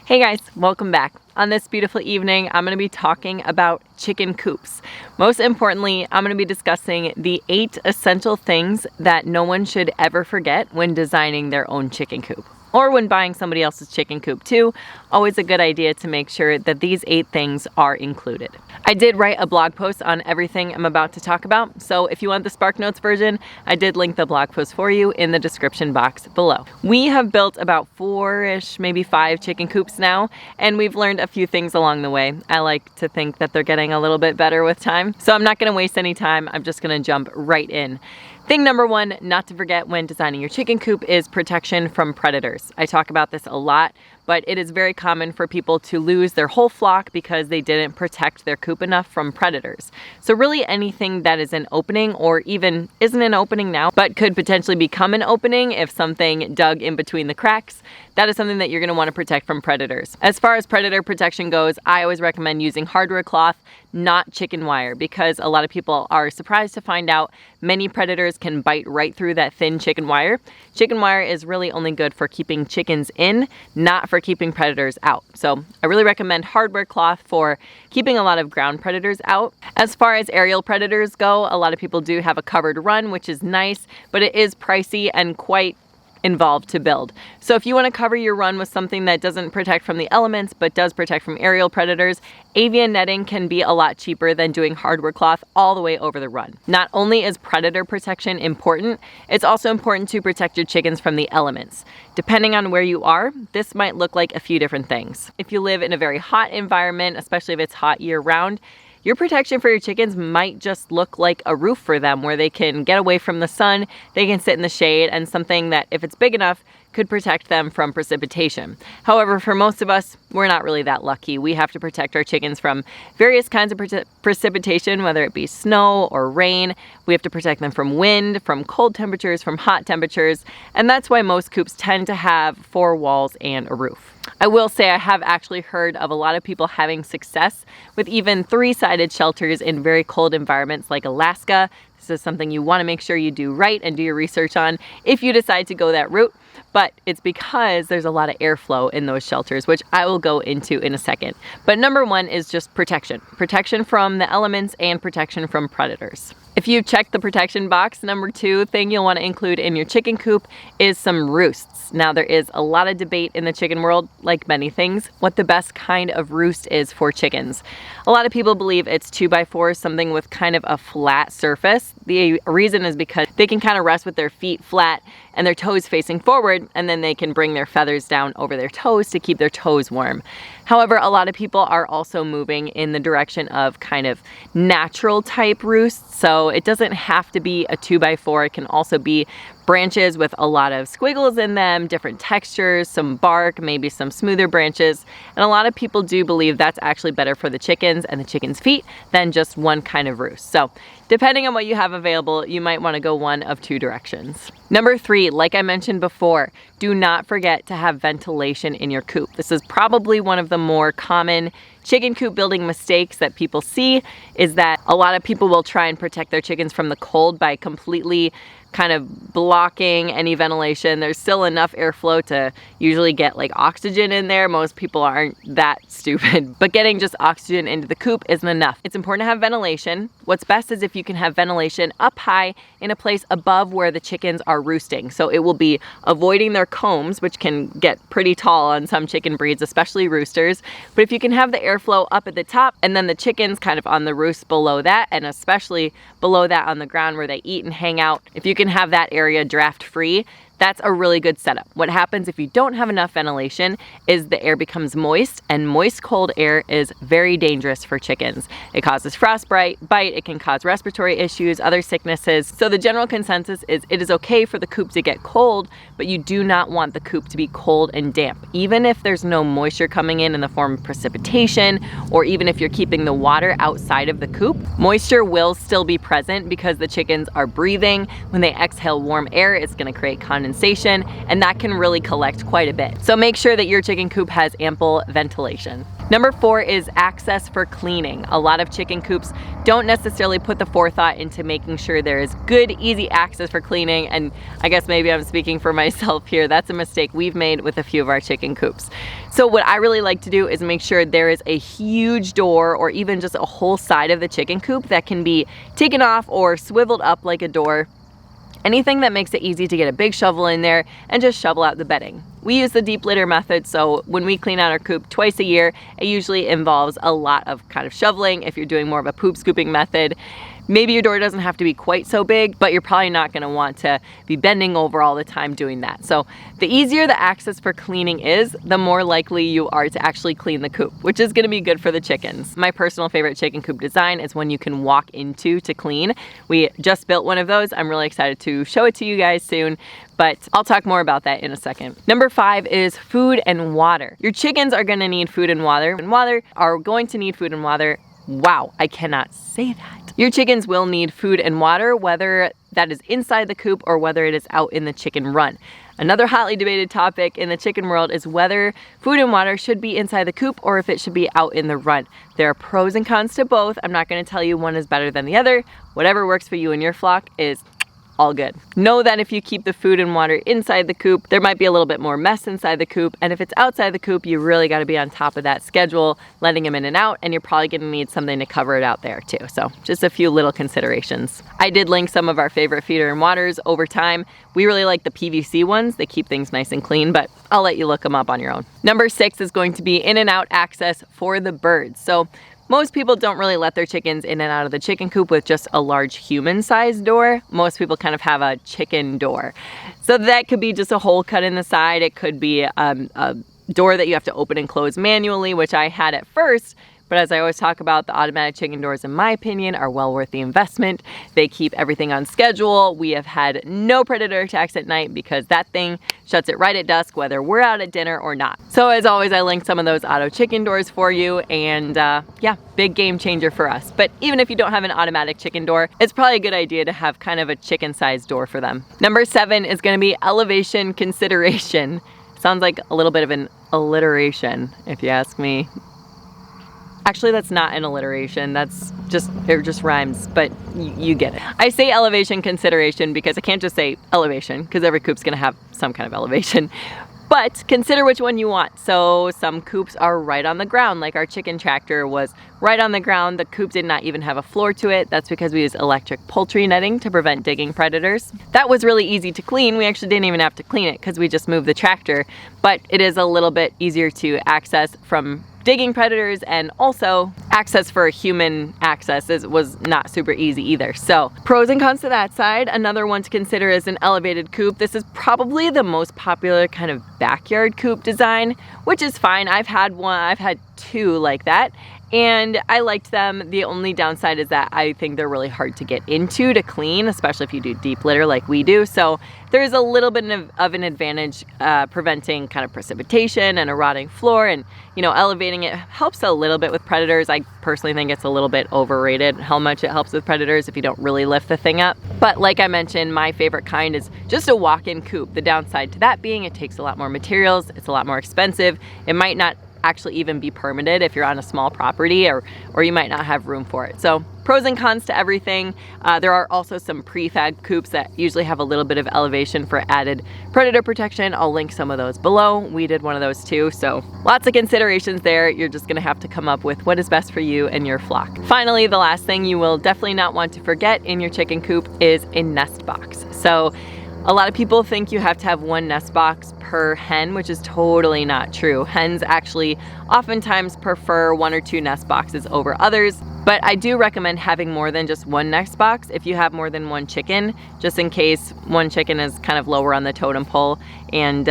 Hey guys, welcome back. On this beautiful evening, I'm going to be talking about chicken coops. Most importantly, I'm going to be discussing the 8 essential things that no one should ever forget when designing their own chicken coop. Or when buying somebody else's chicken coop too. Always a good idea to make sure that these 8 things are included. I did write a blog post on everything I'm about to talk about, so if you want the Spark Notes version, I did link the blog post for you in the description box below. We have built about 4-ish, maybe 5 chicken coops now, and we've learned a few things along the way. I like to think that they're getting a little bit better with time, so I'm not gonna waste any time. I'm just gonna jump right in. Thing number 1, not to forget when designing your chicken coop, is protection from predators. I talk about this a lot, but it is very common for people to lose their whole flock because they didn't protect their coop enough from predators. So really anything that is an opening, or even isn't an opening now, but could potentially become an opening if something dug in between the cracks, that is something that you're gonna wanna protect from predators. As far as predator protection goes, I always recommend using hardware cloth, not chicken wire, because a lot of people are surprised to find out many predators can bite right through that thin chicken wire. Chicken wire is really only good for keeping chickens in, not for keeping predators out. So I really recommend hardware cloth for keeping a lot of ground predators out. As far as aerial predators go, a lot of people do have a covered run, which is nice, but it is pricey and quite involved to build. So if you want to cover your run with something that doesn't protect from the elements but does protect from aerial predators, avian netting can be a lot cheaper than doing hardware cloth all the way over the run. Not only is predator protection important, it's also important to protect your chickens from the elements. Depending on where you are, this might look like a few different things. If you live in a very hot environment, especially if it's hot year-round, your protection for your chickens might just look like a roof for them, where they can get away from the sun, they can sit in the shade, and something that, if it's big enough, could protect them from precipitation. However, for most of us, we're not really that lucky. We have to protect our chickens from various kinds of precipitation, whether it be snow or rain. We have to protect them from wind, from cold temperatures, from hot temperatures, and that's why most coops tend to have 4 walls and a roof. I will say I have actually heard of a lot of people having success with even 3-sided shelters in very cold environments like Alaska. This is something you want to make sure you do right and do your research on if you decide to go that route. But it's because there's a lot of airflow in those shelters, which I will go into in a second. But number 1 is just protection. Protection from the elements and protection from predators. If you check the protection box, number 2 thing you'll want to include in your chicken coop is some roosts. Now, there is a lot of debate in the chicken world, like many things, what the best kind of roost is for chickens. A lot of people believe it's 2x4, something with kind of a flat surface. The reason is because they can kind of rest with their feet flat and their toes facing forward, and then they can bring their feathers down over their toes to keep their toes warm. However, a lot of people are also moving in the direction of kind of natural type roosts, so it doesn't have to be a 2x4. It can also be branches with a lot of squiggles in them, different textures, some bark, maybe some smoother branches, and a lot of people do believe that's actually better for the chickens and the chickens' feet than just one kind of roost. So depending on what you have available, you might want to go one of 2 directions. Number 3, like I mentioned before, do not forget to have ventilation in your coop. This is probably one of the more common chicken coop building mistakes that people see, is that a lot of people will try and protect their chickens from the cold by completely kind of blocking any ventilation. There's still enough airflow to usually get like oxygen in there. Most people aren't that stupid, but getting just oxygen into the coop isn't enough. It's important to have ventilation. What's best is if you can have ventilation up high in a place above where the chickens are roosting. So it will be avoiding their combs, which can get pretty tall on some chicken breeds, especially roosters. But if you can have the airflow up at the top and then the chickens kind of on the roost below that, and especially below that on the ground where they eat and hang out, if you can have that area draft free, that's a really good setup. What happens if you don't have enough ventilation is the air becomes moist, and moist cold air is very dangerous for chickens. It causes frostbite, it can cause respiratory issues, other sicknesses. So the general consensus is it is okay for the coop to get cold, but you do not want the coop to be cold and damp. Even if there's no moisture coming in the form of precipitation, or even if you're keeping the water outside of the coop, moisture will still be present because the chickens are breathing. When they exhale warm air, it's gonna create condensation, and that can really collect quite a bit. So make sure that your chicken coop has ample ventilation. Number 4 is access for cleaning. A lot of chicken coops don't necessarily put the forethought into making sure there is good, easy access for cleaning, and I guess maybe I'm speaking for myself here. That's a mistake we've made with a few of our chicken coops. So what I really like to do is make sure there is a huge door or even just a whole side of the chicken coop that can be taken off or swiveled up like a door. Anything that makes it easy to get a big shovel in there and just shovel out the bedding. We use the deep litter method, so when we clean out our coop twice a year, it usually involves a lot of kind of shoveling. If you're doing more of a poop scooping method, maybe your door doesn't have to be quite so big, but you're probably not gonna want to be bending over all the time doing that. So the easier the access for cleaning is, the more likely you are to actually clean the coop, which is gonna be good for the chickens. My personal favorite chicken coop design is one you can walk into to clean. We just built one of those. I'm really excited to show it to you guys soon, but I'll talk more about that in a second. Number 5 is food and water. Your chickens are gonna need food and water, are going to need food and water. Wow, I cannot say that. Your chickens will need food and water, whether that is inside the coop or whether it is out in the chicken run. Another hotly debated topic in the chicken world is whether food and water should be inside the coop or if it should be out in the run. There are pros and cons to both. I'm not going to tell you one is better than the other. Whatever works for you and your flock is all good. Know that if you keep the food and water inside the coop, there might be a little bit more mess inside the coop, and if it's outside the coop, you really got to be on top of that schedule, letting them in and out, and you're probably going to need something to cover it out there too. So just a few little considerations. I did link some of our favorite feeder and waters over time. We really like the PVC ones. They keep things nice and clean, but I'll let you look them up on your own. Number 6 is going to be in and out access for the birds. So most people don't really let their chickens in and out of the chicken coop with just a large human-sized door. Most people kind of have a chicken door. So that could be just a hole cut in the side. It could be a door that you have to open and close manually, which I had at first. But as I always talk about, the automatic chicken doors, in my opinion, are well worth the investment. They keep everything on schedule. We have had no predator attacks at night because that thing shuts it right at dusk, whether we're out at dinner or not. So as always, I linked some of those auto chicken doors for you, and yeah, big game changer for us. But even if you don't have an automatic chicken door, it's probably a good idea to have kind of a chicken-sized door for them. Number 7 is going to be elevation consideration. Sounds like a little bit of an alliteration, if you ask me. Actually, that's not an alliteration. It just rhymes, but you get it. I say elevation consideration because I can't just say elevation because every coop's gonna have some kind of elevation. But consider which one you want. So some coops are right on the ground, like our chicken tractor was right on the ground. The coop did not even have a floor to it. That's because we use electric poultry netting to prevent digging predators. That was really easy to clean. We actually didn't even have to clean it because we just moved the tractor, but it is a little bit easier to access from digging predators, and also access for human access was not super easy either. So pros and cons to that side. Another one to consider is an elevated coop. This is probably the most popular kind of backyard coop design, which is fine. I've had 2 like that, and I liked them. The only downside is that I think they're really hard to get into to clean, especially if you do deep litter like we do. So there's a little bit of an advantage preventing kind of precipitation and a rotting floor, and elevating it helps a little bit with predators. I personally think it's a little bit overrated how much it helps with predators if you don't really lift the thing up. But like I mentioned, my favorite kind is just a walk-in coop. The downside to that being it takes a lot more materials, it's a lot more expensive. It might not actually even be permitted if you're on a small property, or you might not have room for it. So pros and cons to everything. There are also some prefab coops that usually have a little bit of elevation for added predator protection. I'll link some of those below. We did one of those too, so lots of considerations there. You're just gonna have to come up with what is best for you and your flock. Finally, the last thing you will definitely not want to forget in your chicken coop is a nest box. So a lot of people think you have to have 1 nest box per hen, which is totally not true. Hens actually oftentimes prefer 1 or 2 nest boxes over others, but I do recommend having more than just 1 nest box if you have more than 1 chicken, just in case one chicken is kind of lower on the totem pole and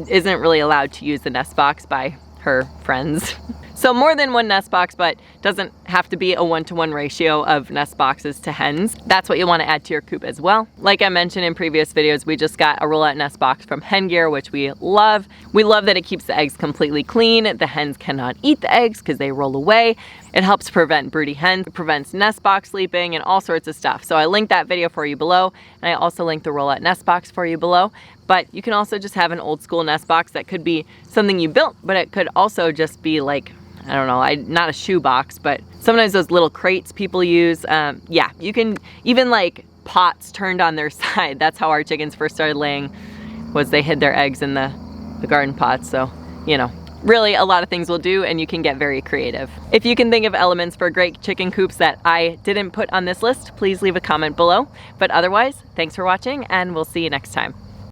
isn't really allowed to use the nest box by her friends. So more than 1 nest box, but doesn't have to be a 1-to-1 ratio of nest boxes to hens. That's what you want to add to your coop as well. Like I mentioned in previous videos, we just got a roll-out nest box from Hen Gear, which we love. We love that it keeps the eggs completely clean. The hens cannot eat the eggs because they roll away. It helps prevent broody hens, it prevents nest box sleeping, and all sorts of stuff. So I linked that video for you below, and I also linked the roll-out nest box for you below. But you can also just have an old school nest box that could be something you built, but it could also just be like I don't know, not a shoe box, but sometimes those little crates people use. Yeah, you can, even like pots turned on their side. That's how our chickens first started laying, was they hid their eggs in the garden pots. So, you know, really a lot of things will do, and you can get very creative. If you can think of elements for great chicken coops that I didn't put on this list, please leave a comment below. But otherwise, thanks for watching, and we'll see you next time.